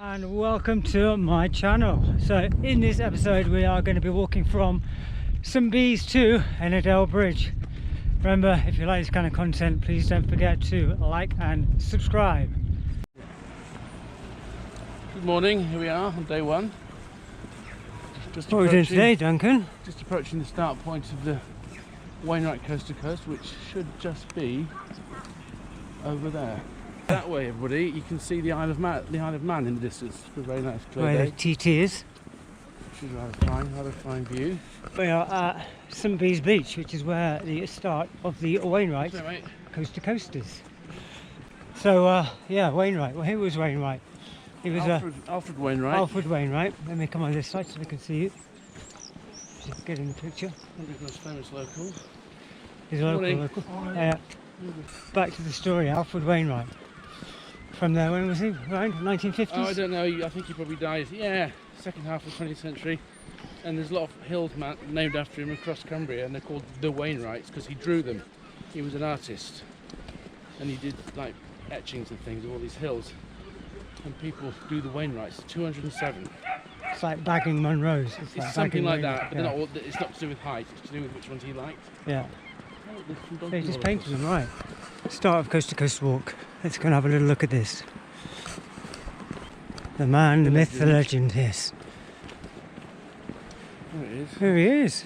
and welcome to my channel. So in this episode we are going to be walking from St Bees to Ennerdale Bridge. Remember, if you like this kind of content, please don't forget to like and subscribe. Good morning, here we are on day one. What are we doing today, Duncan? Just approaching the start point of the Wainwright coast to coast, which should just be over there. That way, everybody, you can see the Isle of Man in the distance. It's a very nice clear Where day. the TT is. Which is rather fine view. We are at St Bees Beach, which is where the start of the Wainwright coast to coast is. So yeah, Wainwright. Well, who was Wainwright? He was Alfred Wainwright. Alfred Wainwright. Let me come on this side so we can see you. Just get in the picture. One of the most famous local. He's a local. Back to the story. Alfred Wainwright. From there, when was he? Around 1950s? Oh, I don't know. I think he probably died. Yeah, second half of the 20th century. And there's a lot of hills named after him across Cumbria, and they're called the Wainwrights because he drew them. He was an artist, and he did like etchings and things of all these hills. And people do the Wainwrights. 207. It's like bagging Monroe's. It's something like that, but it's not to do with height. It's to do with which ones he liked. Yeah. Oh, they just painted them right. Start of coast to coast walk. Let's go and have a little look at this. The man, the myth, the legend, yes. There it is. Here he is.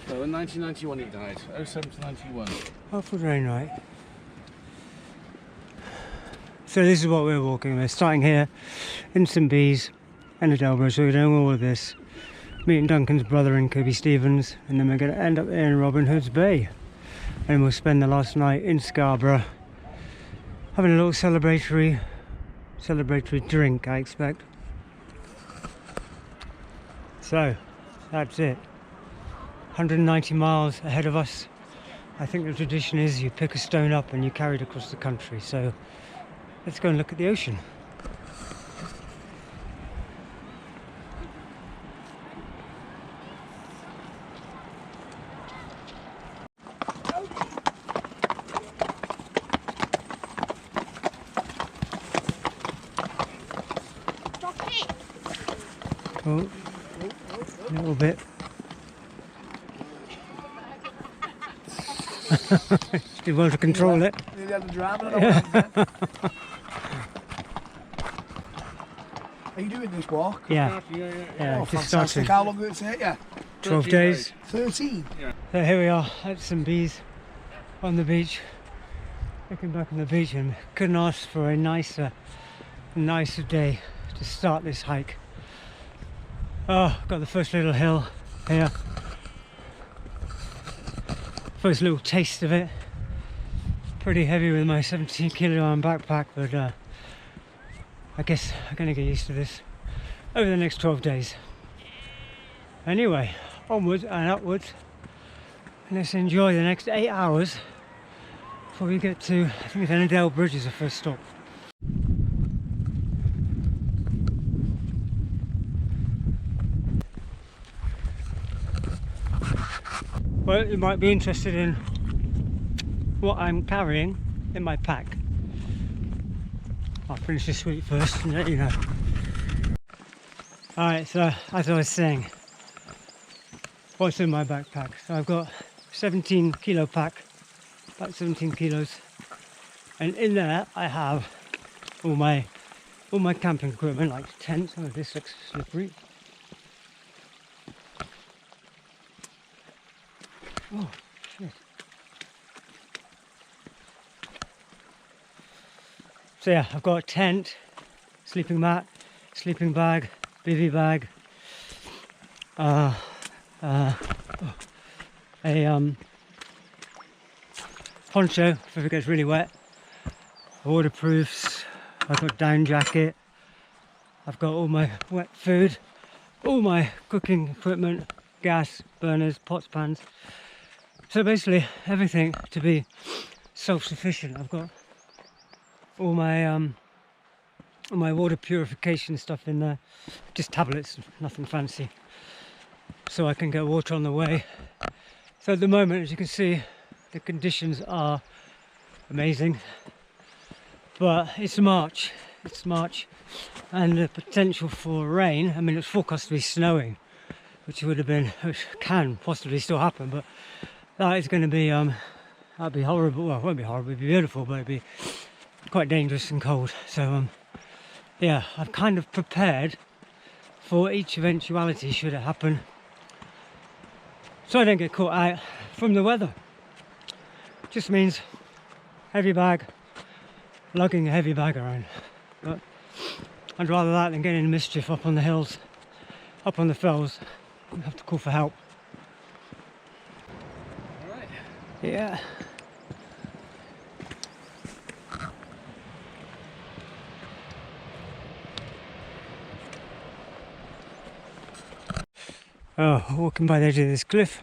So in 1991 he died. 07 to 91. Alfred Wainwright. So this is what we're walking. We're starting here in St Bees, Ennerdale Bridge. So we're doing all of this. Meeting Duncan's brother and Kirby Stevens, and then we're going to end up in Robin Hood's Bay. And we'll spend the last night in Scarborough having a little celebratory drink, I expect. So that's it. 190 miles ahead of us. I think the tradition is you pick a stone up and you carry it across the country. So let's go and look at the ocean. Oh, a little bit. Did well to control it. Nearly had the driver. Are you doing this walk? Yeah. Oh, Just fantastic. started. How long will it take you? 12 days. 13. So here we are at St Bees on the beach. Looking back on the beach, and couldn't ask for a nicer day to start this hike. Oh, got the first little hill here. First little taste of it. Pretty heavy with my 17-kilo backpack, but I guess I'm gonna get used to this over the next 12 days. Anyway, onwards and upwards. And let's enjoy the next 8 hours before we get to, I think it's Ennerdale Bridge is the first stop. Well, you might be interested in what I'm carrying in my pack. I'll finish this sweet first and let you know. Alright, so as I was saying, what's in my backpack? So I've got 17-kilo pack, about 17 kilos, and in there I have all my camping equipment, like tents. Oh, this looks slippery. Oh, shit. So yeah, I've got a tent, sleeping mat, sleeping bag, bivy bag, a poncho if it gets really wet, waterproofs, I've got a down jacket, I've got all my wet food, all my cooking equipment, gas, burners, pots, pans. So basically everything to be self-sufficient. I've got all my water purification stuff in there, just tablets, nothing fancy, so I can get water on the way. So at the moment, as you can see, the conditions are amazing, but it's March, It's March, and the potential for rain. I mean, it's forecast to be snowing, which can possibly still happen, but that is going to be that'd be horrible. Well, it won't be horrible, it'd be beautiful, but it'd be quite dangerous and cold. So yeah, I've kind of prepared for each eventuality should it happen, so I don't get caught out from the weather. Just means heavy bag, lugging a heavy bag around, but I'd rather that than getting in mischief up on the hills, up on the fells. I have to call for help. All right. Yeah. Oh, walking by the edge of this cliff.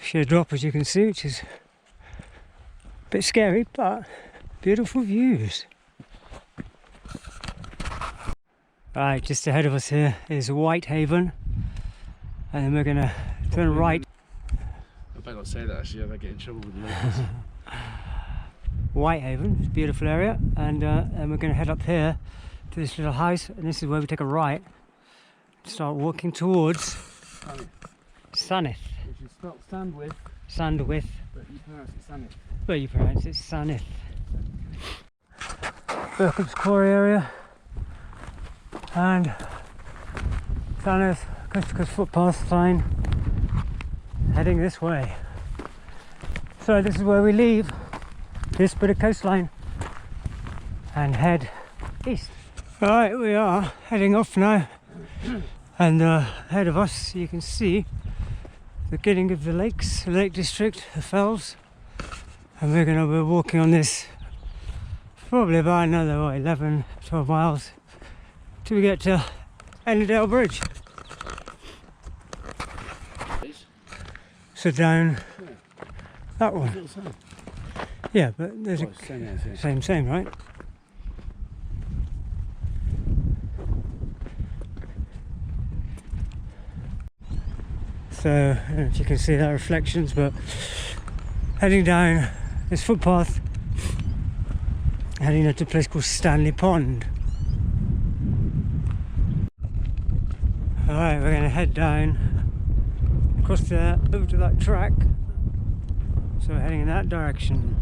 Sheer drop, as you can see, which is a bit scary, but beautiful views. Right, just ahead of us here is Whitehaven, and then we're going to turn right. I better not say that actually, I might get in trouble with the locals. Whitehaven, it's a beautiful area, and we're going to head up here to this little house, and this is where we take a right, start walking towards Sanith. Which is spelled Sandwith, Sandwith, but you pronounce it Sanith. but you pronounce it Sanith. Berkham's Quarry area, and Sanith coast to coast footpath sign heading this way. So this is where we leave this bit of coastline and head east. Right, we are heading off now, and ahead of us you can see the beginning of the lakes, the Lake District, the fells, and we're going to be walking on this probably about another 11-12 miles till we get to Ennerdale Bridge. So down that one. Yeah, but there's same, right? So I don't know if you can see that reflections, but heading down this footpath, heading up to a place called Stanley Pond. Alright, we're going to head down across there over to that track, so we're heading in that direction.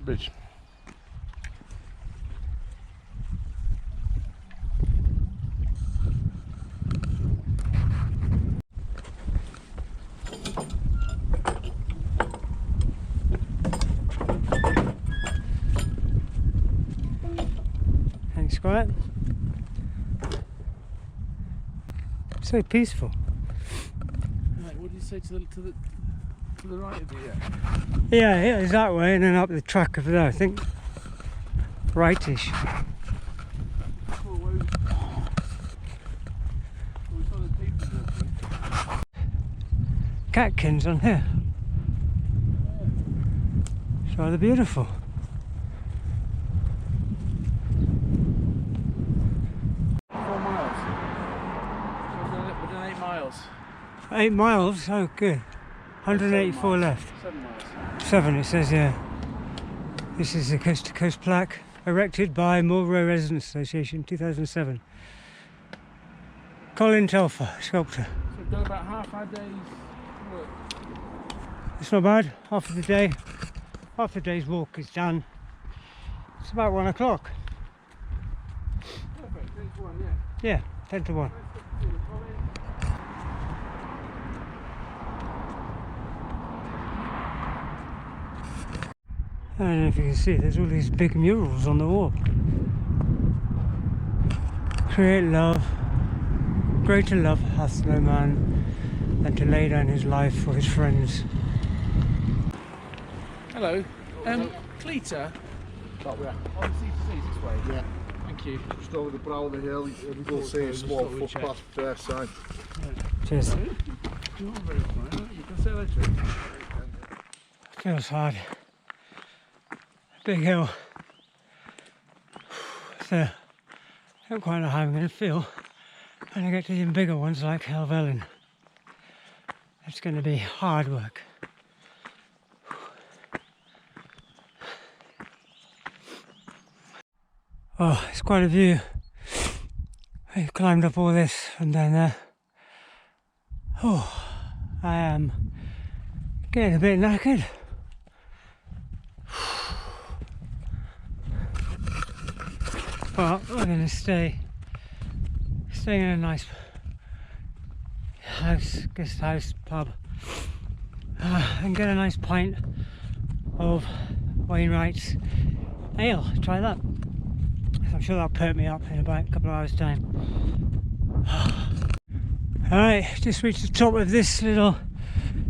Bridge. Thanks, Squat. So peaceful. Right, what do you say to the right of you? Yeah, it's that way, and then up the track over there, I think. Rightish. Catkins on here. It's rather beautiful. We're done 8 miles. 8 miles? Oh, good. 184 left. 7 miles. 7, it says, yeah. This is the coast to coast plaque erected by Mulrow Residents Association, 2007. Colin Telfer, sculptor. So we've done about half our day's work. It's not bad. Half of the day, half the day's walk is done. It's about 1 o'clock. Perfect, 10 to 1, yeah. Yeah, 10 to 1. I don't know if you can see, there's all these big murals on the wall. create love. Greater love hath no man than to lay down his life for his friends. Hello. Cleater. That way. On C2C this way. Yeah. Thank you. Just over the brow of the hill, you'll see a small thought we'd footpath there side. Cheers. You're not very fine, aren't you? You can say hello to him. Feels hard. Big hill. So I don't quite know how I'm going to feel when I get to the even bigger ones like Helvellyn. It's going to be hard work. Oh, it's quite a view. I climbed up all this from down there. Oh, I am getting a bit knackered. Well, we're going to stay in a nice guest house, pub, and get a nice pint of Wainwright's ale. Try that. I'm sure that'll perk me up in about a couple of hours' time. Alright, just reached the top of this little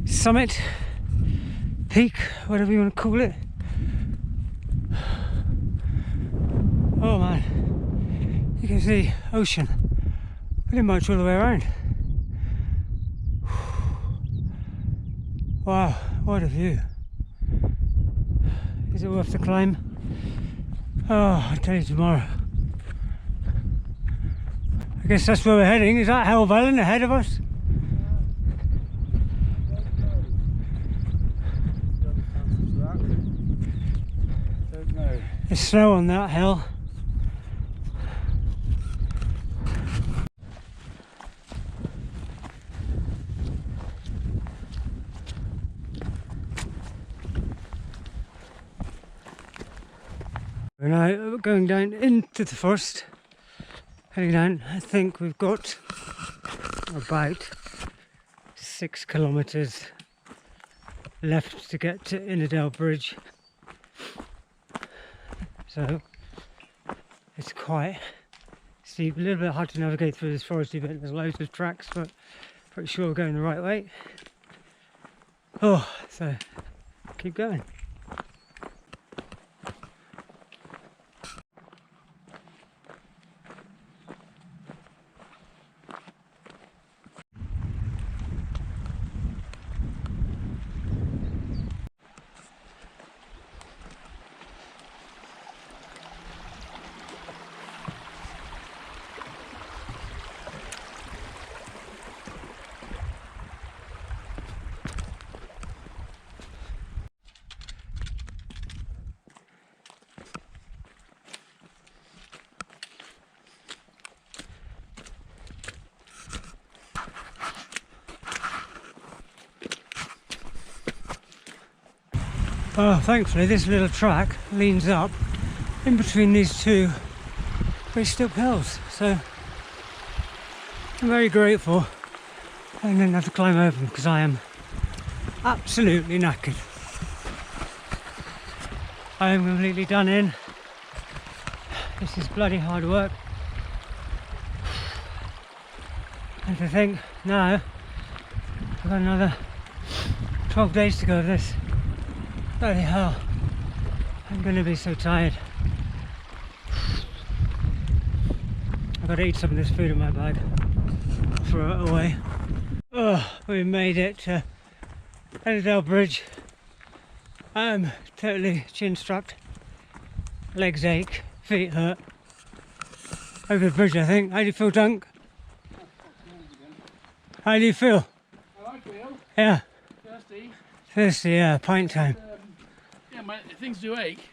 summit, peak, whatever you want to call it. Oh man, you can see ocean pretty much all the way around. Wow, what a view. Is it worth the climb? Oh, I'll tell you tomorrow. I guess that's where we're heading. Is that Helvellyn ahead of us? Don't know. There's snow on that hill. We're now going down into the forest, heading down. I think we've got about 6 kilometres left to get to Ennerdale Bridge. So it's quite steep, a little bit hard to navigate through this foresty bit. There's loads of tracks, but pretty sure we're going the right way. Oh, so keep going. Oh, thankfully this little track leans up in between these two very steep hills, so I'm very grateful I didn't have to climb over them because I am absolutely knackered. I am completely done in. This is bloody hard work. And to think now I've got another 12 days to go of this. Bloody hell, I'm going to be so tired. I've got to eat some of this food in my bag, throw it away. Oh, we made it to Ennerdale Bridge. I'm totally chin strapped, legs ache, feet hurt. Over the bridge I think. How do you feel, Dunk? How do you feel? How I feel? Yeah. Thirsty. Thirsty, yeah, pint time. Yeah, things do ache.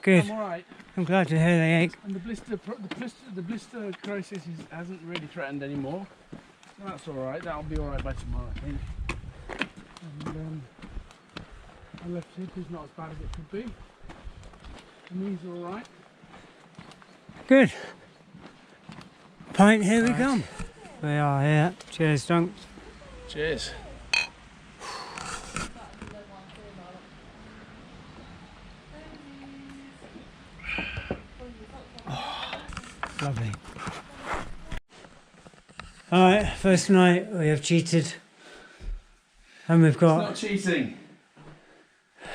Good. I'm alright. I'm glad to hear they ache. And the blister crisis hasn't really threatened anymore. So that's alright. That'll be alright by tomorrow, I think. And my left hip is not as bad as it could be. The knees are alright. Good. Pint, here we come. We are here. Cheers, Dunk. Cheers. Lovely. Alright, first night we have cheated. And we've It's got... not cheating.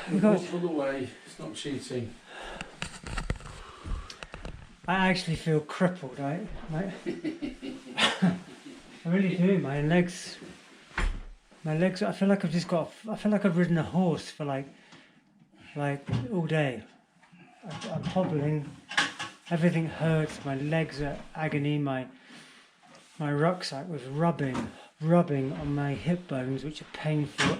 We've got... Walk all the way. It's not cheating. I actually feel crippled, right? I really do. My legs, I feel like I've just got, I feel like I've ridden a horse for like all day. I'm hobbling, everything hurts, my legs are agony, my rucksack was rubbing on my hip bones, which are painful.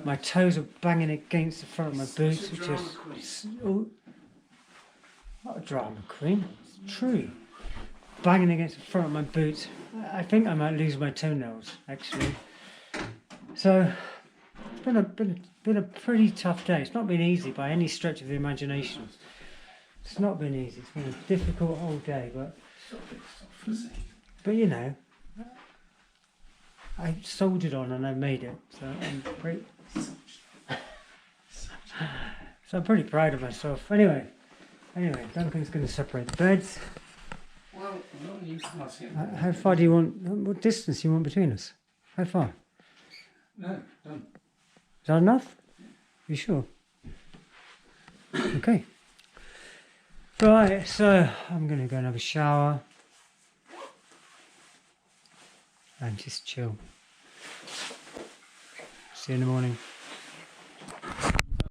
My toes are banging against the front of my boots, which is all, not a drama queen, it's true. Banging against the front of my boots. I think I might lose my toenails, actually. So, it's been a pretty tough day. It's not been easy by any stretch of the imagination. It's not been easy. It's been a difficult whole day, but you know, I soldiered on and I made it. So I'm pretty. So I'm pretty proud of myself. Anyway, Duncan's going to separate the beds. Well, no, you can't see it. How far do you want? What distance do you want between us? How far? No, done. Is that enough? You sure? Okay. Right, so I'm going to go and have a shower and just chill. See you in the morning.